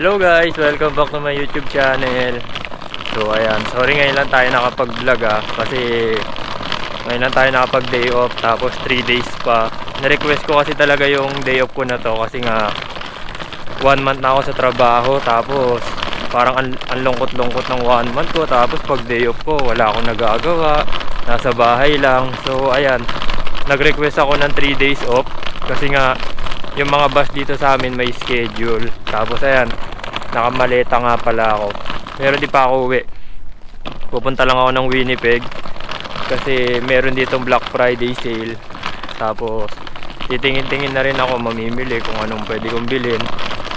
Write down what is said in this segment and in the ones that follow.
Hello guys! Welcome back to my YouTube channel. So ayan, sorry ngayon lang tayo nakapag-vlog kasi ngayon lang tayo nakapag-day off tapos 3 days pa. Na-request ko kasi talaga yung day off ko na to kasi nga 1 month na ako sa trabaho tapos parang ang lungkot-lungkot ng 1 month ko tapos pag day off ko wala akong nagagawa, nasa bahay lang. So ayan, nag-request ako ng 3 days off kasi nga yung mga bus dito sa amin may schedule. Tapos ayan, nakamaleta nga pala ako. Pero di pa ako uwi. Pupunta lang ako ng Winnipeg kasi meron ditong Black Friday sale. Tapos titingin-tingin na rin ako, mamimili kung anong pwede kong bilhin.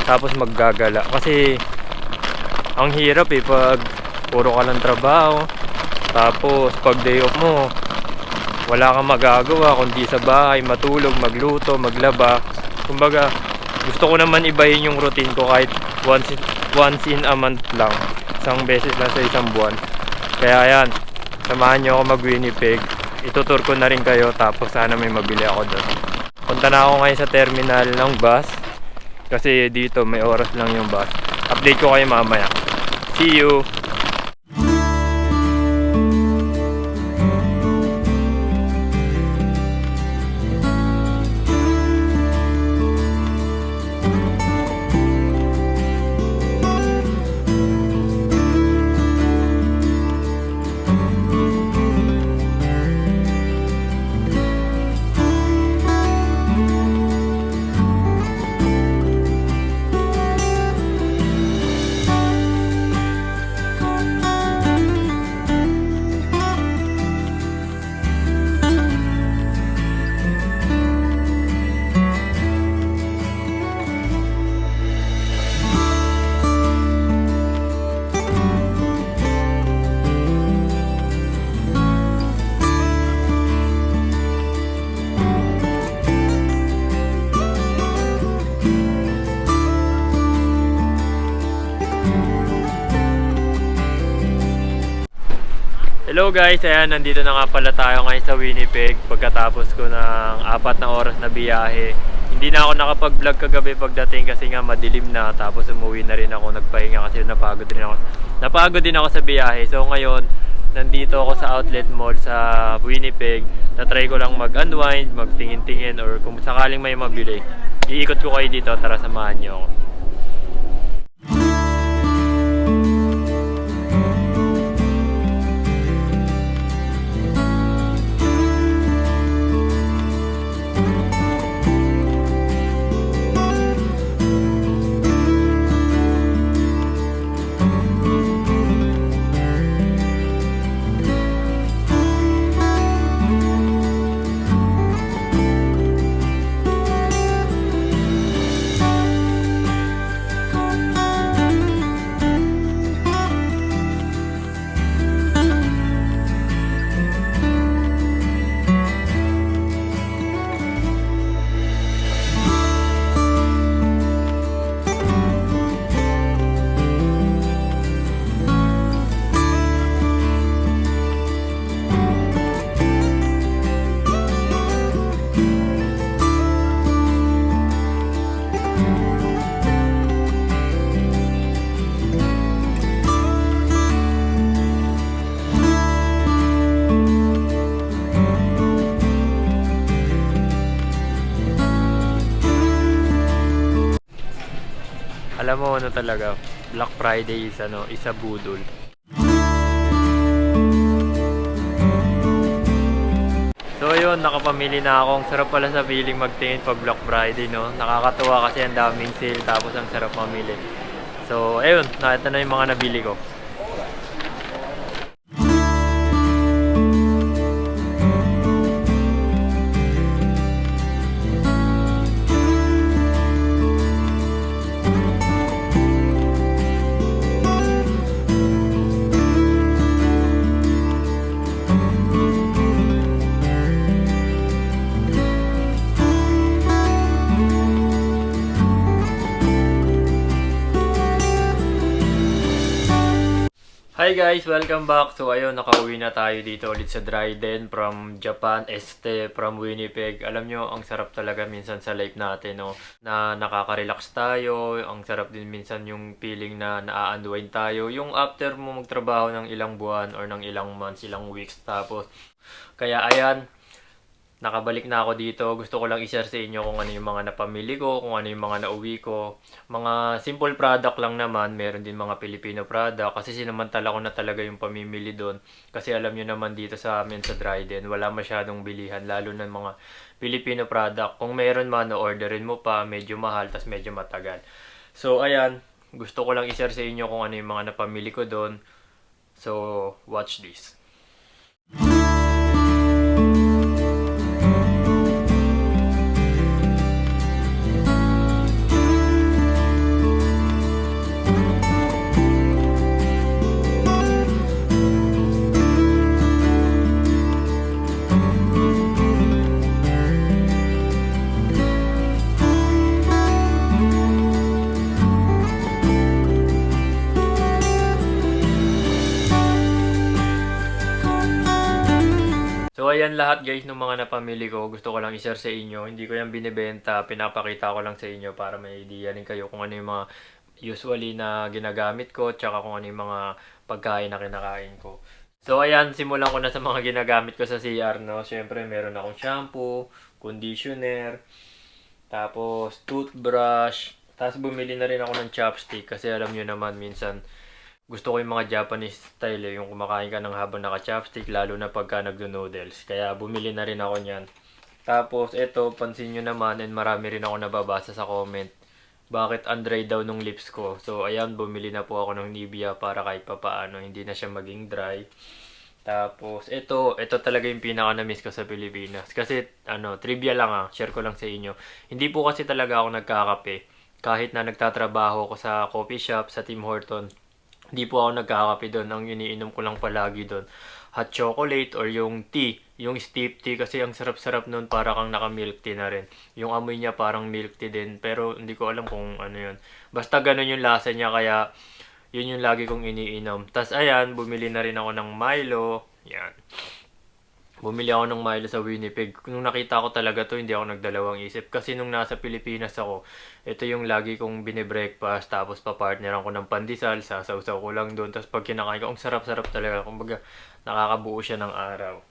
Tapos maggagala kasi ang hirap pag puro ka lang trabaho. Tapos pag day off mo wala kang magagawa kundi sa bahay, matulog, magluto, maglaba. Kumbaga, gusto ko naman ibahin yung routine ko kahit once in a month lang. Isang beses lang sa isang buwan. Kaya ayan, samahan nyo ako mag-Winnipeg. Itutur ko na rin kayo tapos sana may mabili ako doon. Punta na ako ngayon sa terminal ng bus kasi dito may oras lang yung bus. Update ko kayo mamaya. See you! Hello guys, ayan, nandito na nga pala tayo ngayon sa Winnipeg pagkatapos ko ng 4 na oras na biyahe. Hindi na ako nakapag-vlog kagabi pagdating kasi nga madilim na, tapos umuwi na rin ako, nagpahinga kasi napagod din ako sa biyahe. So ngayon, nandito ako sa outlet mall sa Winnipeg. Na-try ko lang mag-unwind, magtingin-tingin, or kung sakaling may mabili, iikot ko kayo dito, tara samahan nyo ako. Alam mo ano talaga, Black Friday is isa budol. So yun, nakapamili na akong sarap pala sa feeling magtingin pag Black Friday, no? Nakakatuwa kasi ang daming sale tapos ang sarap mamili. So ayun, nakita na yung mga nabili ko. Hi guys! Welcome back! So ayun, nakauwi na tayo dito ulit sa Dryden from Japan, from Winnipeg. Alam nyo, ang sarap talaga minsan sa life natin, no? Na nakaka-relax tayo. Ang sarap din minsan yung feeling na naa-unwind tayo. Yung after mo magtrabaho ng ilang buwan or ng ilang months, ilang weeks. Tapos, kaya ayan, nakabalik na ako dito. Gusto ko lang i-share sa inyo kung ano yung mga napamili ko, kung ano yung mga nauwi ko. Mga simple product lang naman. Meron din mga Filipino product kasi sinamantala ko na talaga yung pamimili doon. Kasi alam nyo naman dito sa amin sa Dryden, wala masyadong bilihan lalo na mga Filipino product. Kung meron man, orderin mo pa, medyo mahal, tas medyo matagal. So ayan, gusto ko lang i-share sa inyo kung ano yung mga napamili ko doon. So, watch this. So ayan lahat guys ng mga napamili ko, gusto ko lang i-share sa inyo. Hindi ko yan binibenta, pinapakita ko lang sa inyo para may idea rin kayo kung ano yung mga usually na ginagamit ko, tsaka kung ano yung mga pagkain na kinakain ko. So ayan, simulan ko na sa mga ginagamit ko sa CR, no. Syempre meron akong shampoo, conditioner, tapos toothbrush, tapos bumili na rin ako ng chopstick kasi alam nyo naman minsan gusto ko yung mga Japanese style yung kumakain ka ng habang naka-chopstick lalo na pagka nagdo-noodles. Kaya bumili na rin ako niyan. Tapos ito, pansin nyo naman and marami rin ako nababasa sa comment. Bakit undry daw nung lips ko? So ayan, bumili na po ako ng Nivea para kahit papaano hindi na siya maging dry. Tapos ito talaga yung pinaka na-miss ko sa Pilipinas. Kasi trivia lang share ko lang sa inyo. Hindi po kasi talaga ako nagkakape. Kahit na nagtatrabaho ako sa coffee shop, sa Tim Horton, hindi po ako nagkakape doon. Ang iniinom ko lang palagi doon, hot chocolate or yung tea. Yung steep tea kasi ang sarap-sarap noon, para kang naka-milk tea na rin. Yung amoy niya parang milk tea din. Pero hindi ko alam kung ano yun. Basta ganun yung lasa niya kaya yun yung lagi kong iniinom. Tas ayan, bumili na rin ako ng Milo. Yan. Bumili ako ng Milo sa Winnipeg. Nung nakita ko talaga to, hindi ako nagdalawang isip. Kasi nung nasa Pilipinas ako, ito yung lagi kong binibreakfast. Tapos papartneran ko ng pandesal, sasawsaw ko lang doon. Tapos pag kinakain ko, ang sarap-sarap talaga. Kumbaga, nakakabuo siya ng araw.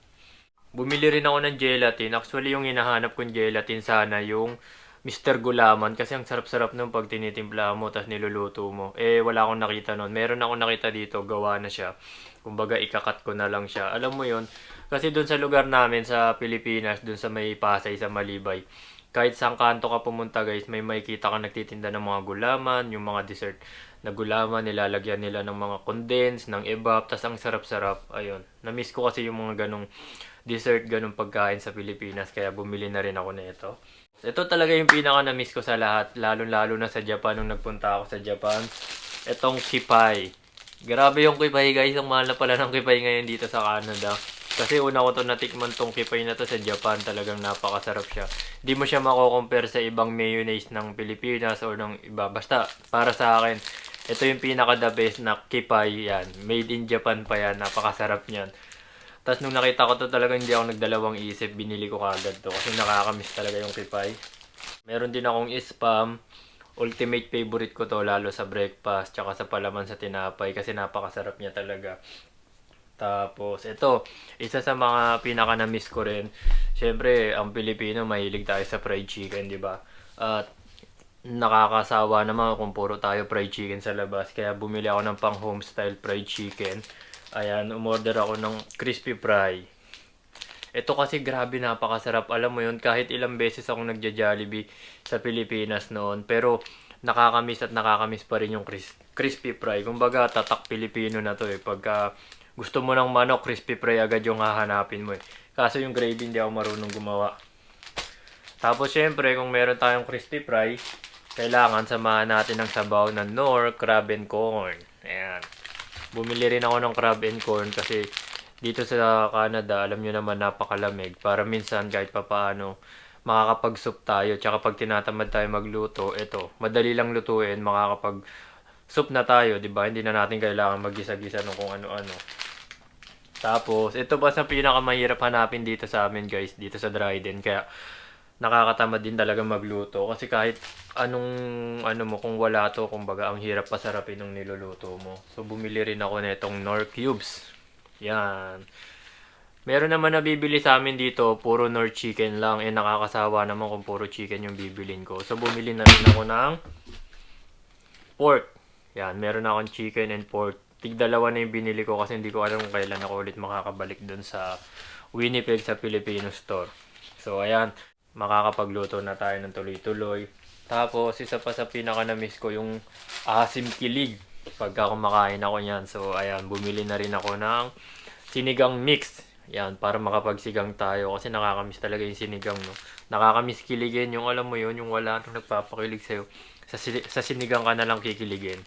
Bumili rin ako ng gelatin. Actually, yung hinahanap kong gelatin sana yung Mr. Gulaman. Kasi ang sarap-sarap nung pag tinitimpla mo, tapos niluluto mo. Wala akong nakita nun. Meron akong nakita dito, gawa na siya. Kumbaga, ikakat ko na lang siya. Alam mo yon. Kasi doon sa lugar namin sa Pilipinas, doon sa may Pasay, sa Malibay, kahit saan kanto ka pumunta guys, may makikita ka nagtitinda ng mga gulaman, yung mga dessert na gulaman, nilalagyan nila ng mga condense, ng evap, tas ang sarap-sarap. Ayun, na-miss ko kasi yung mga ganong dessert, ganong pagkain sa Pilipinas, kaya bumili na rin ako nito. Ito talaga yung pinaka na-miss ko sa lahat, lalo-lalo na sa Japan nung nagpunta ako sa Japan. Itong kipay. Grabe yung kipay guys, ang mahal na pala ng kipay ngayon dito sa Canada. Kasi una ko to natikman tong kipay na to sa Japan, talagang napakasarap siya. Di mo siya mako-compare sa ibang mayonnaise ng Pilipinas or ng iba. Basta, para sa akin, ito yung pinaka the best na kipay yan. Made in Japan pa yan, napakasarap niyan. Tapos nung nakita ko to talagang hindi ako nagdalawang isip, binili ko kagad to. Kasi nakakamiss talaga yung kipay. Meron din akong spam. Ultimate favorite ko to lalo sa breakfast, tsaka sa palaman sa tinapay kasi napakasarap niya talaga. Tapos, ito, isa sa mga pinaka na-miss ko rin. Siyempre, ang Pilipino, mahilig tayo sa fried chicken, di ba? At nakakasawa naman kung puro tayo fried chicken sa labas. Kaya bumili ako ng pang home style fried chicken. Ayan, umorder ako ng crispy fry. Ito kasi grabe napakasarap. Alam mo yun, kahit ilang beses akong nagja-Jollibee sa Pilipinas noon. Pero nakakamiss at nakakamiss pa rin yung crispy fry. Kumbaga, tatak Pilipino na to Pagka gusto mo ng manok, crispy fry agad yung hahanapin mo Kaso yung gravy hindi ako marunong gumawa. Tapos syempre, kung meron tayong crispy fry, kailangan samahan natin ng sabaw ng Knorr, crab and corn. Ayan. Bumili rin ako ng crab and corn kasi dito sa Canada, alam nyo naman napakalamig. Para minsan kahit papaano, makakapag-soup tayo. Tsaka pag tinatamad tayo magluto, ito, madali lang lutuin, makakapag soup na tayo, 'di ba? Hindi na natin kailangan mag-gisa-gisa ng kung ano-ano. Tapos, ito pa sa pinakamahirap hanapin dito sa amin guys, dito sa Dryden. Kaya, nakakatamad din talaga magluto. Kasi kahit anong, ano mo, kung wala to, kumbaga, ang hirap pasarapin ng niluluto mo. So, bumili rin ako nitong Knorr Cubes. Yan. Meron naman nabibili sa amin dito, puro Knorr chicken lang. Nakakasawa naman kung puro chicken yung bibilin ko. So, bumili na rin ako ng pork. Yan, meron akong chicken and pork. Tig-dalawa na yung binili ko kasi hindi ko alam kung kailan ako ulit makakabalik dun sa Winnipeg sa Filipino store. So, ayan, makakapagluto na tayo ng tuloy-tuloy. Tapos, isa pa sa pinaka-na-miss ko yung asim kilig. Pagka kumakain ako niyan. So, ayan, bumili na rin ako ng sinigang mix. Yan, para makapagsigang tayo. Kasi nakakamiss talaga yung sinigang, no? Nakakamiss kiligin. Yung alam mo yun, yung wala nang nagpapakilig sa'yo. Sa sinigang ka na lang kikiligin.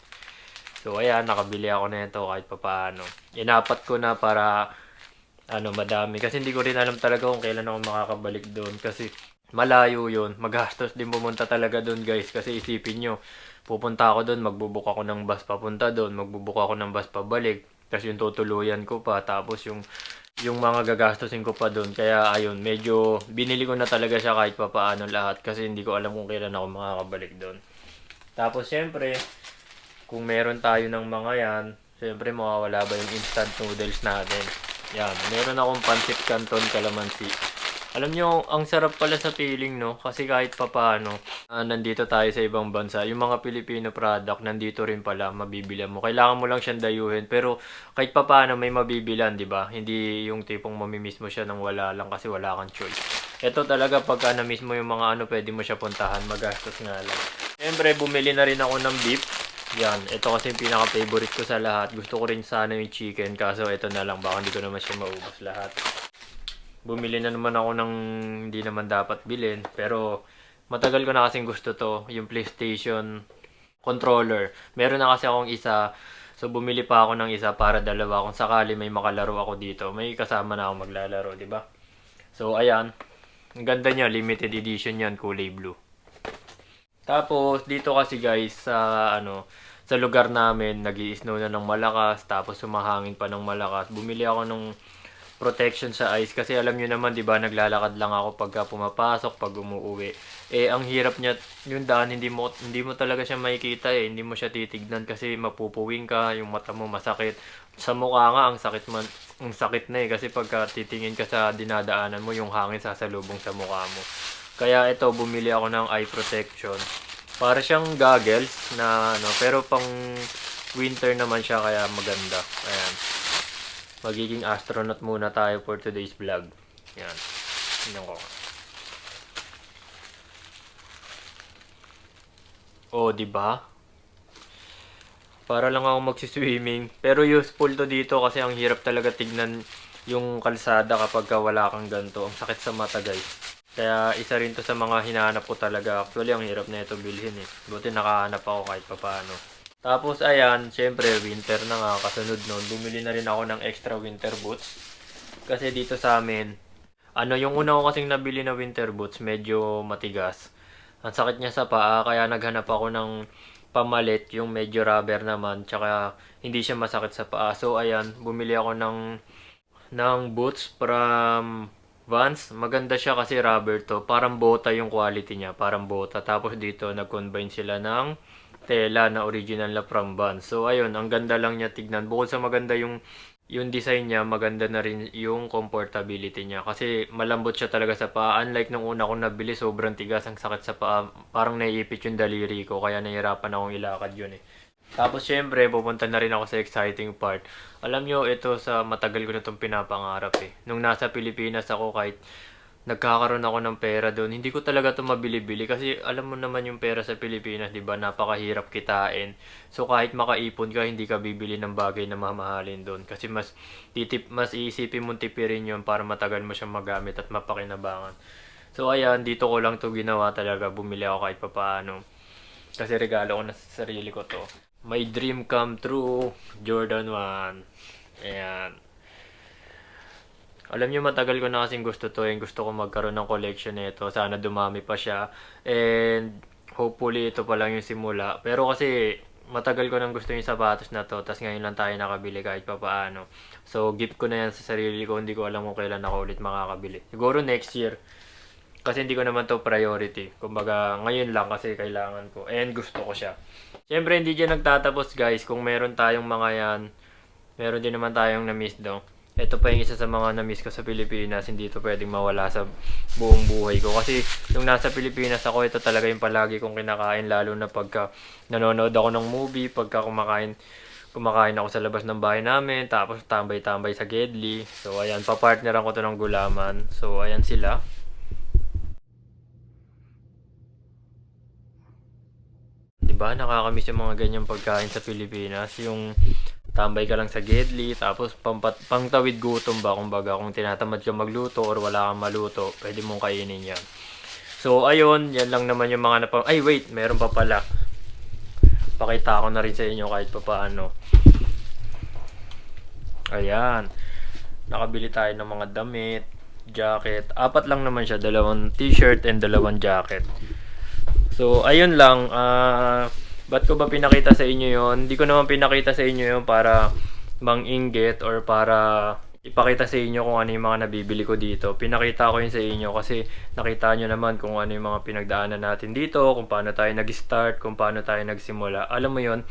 So, ayan, nakabili ako na ito kahit papaano. Inapat ko na para, madami. Kasi hindi ko rin alam talaga kung kailan ako makakabalik doon. Kasi malayo yun. Magastos din pumunta talaga doon, guys. Kasi isipin nyo, pupunta ako doon, magbubuk ako ng bus papunta doon, magbubuk ako ng bus pabalik. Kasi yung tutuluyan ko pa, tapos yung mga gagastusin ko pa doon. Kaya, ayun, medyo binili ko na talaga siya kahit papaano lahat. Kasi hindi ko alam kung kailan ako makakabalik doon. Tapos, syempre, kung meron tayo ng mga yan, syempre mawawala ba yung instant noodles natin. Yan, meron akong pancit canton calamansi. Alam nyo, ang sarap pala sa feeling, no? Kasi kahit papaano, nandito tayo sa ibang bansa, yung mga Filipino product, nandito rin pala, mabibilan mo. Kailangan mo lang siyang dayuhin, pero kahit papaano may mabibilan, di ba? Hindi yung tipong mamimiss mo siya nang wala lang kasi wala kang choice. Ito talaga pagka na-miss mo yung mga pwede mo siya puntahan, magastos nga lang. Siyempre, bumili na rin ako ng beef. Yan, ito kasi yung pinaka-favorite ko sa lahat. Gusto ko rin sana yung chicken, kaso ito na lang, baka hindi ko naman siya maubos lahat. Bumili na naman ako ng hindi naman dapat bilhin, pero matagal ko na kasing gusto to, yung PlayStation controller. Meron na kasi akong isa, so bumili pa ako ng isa para dalawa kung sakali may makalaro ako dito. May kasama na ako maglalaro, di ba? So, ayan. Ang ganda niya, limited edition yan, kulay blue. Tapos dito kasi guys sa lugar namin nag-i-snow na ng malakas tapos sumahangin pa ng malakas. Bumili ako ng protection sa ice kasi alam niyo naman 'di ba naglalakad lang ako pagka pumapasok, pag umuuwi. Ang hirap niya yung daan hindi mo talaga siya makikita hindi mo siya titignan kasi mapupuwing ka, yung mata mo masakit. Sa mukha nga ang sakit na kasi pagka titingin ka sa dinadaanan mo yung hangin sasalubong sa mukha mo. Kaya ito, bumili ako ng eye protection. Para siyang goggles na pero pang winter naman siya kaya maganda. Ayan. Magiging astronaut muna tayo for today's vlog. Ayan. Tingnan ko. Oh, di ba? Para lang ako magsi-swimming. Pero useful to dito kasi ang hirap talaga tignan yung kalsada kapag wala kang ganito. Ang sakit sa mata, guys. Kaya isa rin to sa mga hinahanap ko talaga. Actually, ang hirap na ito bilhin Buti nakahanap ako kahit papaano. Tapos ayan, syempre winter na nga. Kasunod nun, bumili na rin ako ng extra winter boots. Kasi dito sa amin, yung una ko kasing nabili na winter boots, medyo matigas. Ang sakit niya sa paa, kaya naghanap ako ng pamalit, yung medyo rubber naman. Tsaka hindi siya masakit sa paa. So ayan, bumili ako ng boots from Vans. Maganda siya kasi rubber to. Parang bota yung quality niya. Parang bota. Tapos dito, nag-combine sila ng tela na original na from Vans. So, ayun. Ang ganda lang niya tignan. Bukod sa maganda yung design niya, maganda na rin yung comfortability niya. Kasi malambot siya talaga sa paa. Unlike nung una kong nabili, sobrang tigas. Ang sakit sa paa. Parang naiipit yung daliri ko. Kaya nahihirapan akong ilakad yun Tapos syempre, pupunta na rin ako sa exciting part. Alam nyo, ito sa matagal ko na itong pinapangarap Nung nasa Pilipinas ako, kahit nagkakaroon ako ng pera doon, hindi ko talaga ito mabili-bili. Kasi alam mo naman yung pera sa Pilipinas, di ba? Napakahirap kitain. So kahit makaipon ka, hindi ka bibili ng bagay na mamahalin doon. Kasi mas iisipin mong tipirin yun para matagal mo siyang magamit at mapakinabangan. So ayan, dito ko lang to ginawa talaga. Bumili ako kahit papaano. Kasi regalo ko na sa sarili ko to. My dream come true, Jordan 1. Ayan. Alam nyo, matagal ko na kasing gusto to. Gusto ko magkaroon ng collection nito. Sana dumami pa siya. And hopefully ito pa lang yung simula. Pero kasi matagal ko nang gusto yung sapatos na to, tas ngayon lang tayo nakabili kahit papaano. So, gift ko na yan sa sarili ko, hindi ko alam kung kailan ako ulit makakabili. Siguro next year, kasi hindi ko naman to priority. Kumbaga, ngayon lang kasi kailangan ko. And gusto ko siya. Siyempre, hindi dyan nagtatapos guys. Kung meron tayong mga yan, meron din naman tayong na-miss daw. Ito pa yung isa sa mga na-miss ko sa Pilipinas. Hindi ito pwedeng mawala sa buong buhay ko. Kasi nung nasa Pilipinas ako, ito talaga yung palagi kong kinakain. Lalo na pagka nanonood ako ng movie, pagka kumakain ako sa labas ng bahay namin. Tapos tambay-tambay sa Gedli. So ayan, papartneran ko to ng gulaman. So ayan sila. Diba? Nakakamiss yung mga ganyang pagkain sa Pilipinas. Yung tambay ka lang sa Gedli, tapos pangtawid gutom ba, kumbaga kung tinatamad ka magluto or wala kang maluto, pwede mong kainin yan. So ayun, yan lang naman yung mga ay wait, meron pa pala. Pakita ko na rin sa inyo kahit pa paano. Ayan, nakabili tayo ng mga damit, jacket. 4 lang naman siya, 2 t-shirt and 2 jacket. So ayun lang, ba't ko ba pinakita sa inyo yon? Hindi ko naman pinakita sa inyo yon para mang-inggit or para ipakita sa inyo kung ano yung mga nabibili ko dito. Pinakita ko yun sa inyo kasi nakita nyo naman kung ano yung mga pinagdaanan natin dito, kung paano tayo nag-start, kung paano tayo nagsimula. Alam mo yon,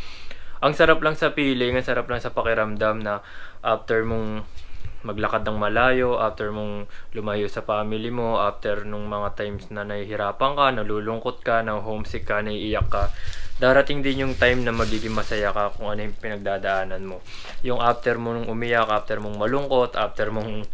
ang sarap lang sa feeling, ang sarap lang sa pakiramdam na after mong maglakad ng malayo, after mong lumayo sa family mo, after nung mga times na nahihirapan ka, nalulungkot ka, na homesick ka, naiiyak ka, darating din yung time na magiging masaya ka kung ano yung pinagdadaanan mo. Yung after mo nung umiyak, after mong malungkot, after mong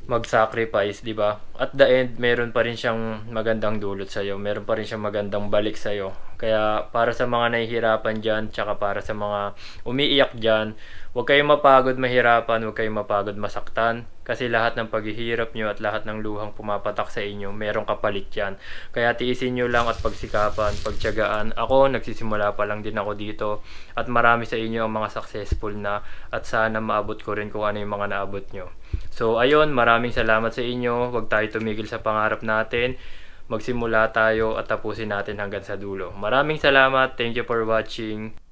mag-sacrifice, di ba? At the end, meron pa rin siyang magandang dulot sa'yo. Meron pa rin siyang magandang balik sa'yo. Kaya para sa mga nahihirapan dyan, tsaka para sa mga umiiyak dyan, huwag kayong mapagod mahirapan, huwag kayong mapagod masaktan. Kasi lahat ng paghihirap nyo at lahat ng luhang pumapatak sa inyo, merong kapalit yan. Kaya tiisin nyo lang at pagsikapan, pagtiyagaan. Ako, nagsisimula pa lang din ako dito. At marami sa inyo ang mga successful na. At sana maabot ko rin kung ano yung mga naabot nyo. So ayun, maraming salamat sa inyo. Huwag tayo tumigil sa pangarap natin. Magsimula tayo at tapusin natin hanggang sa dulo. Maraming salamat. Thank you for watching.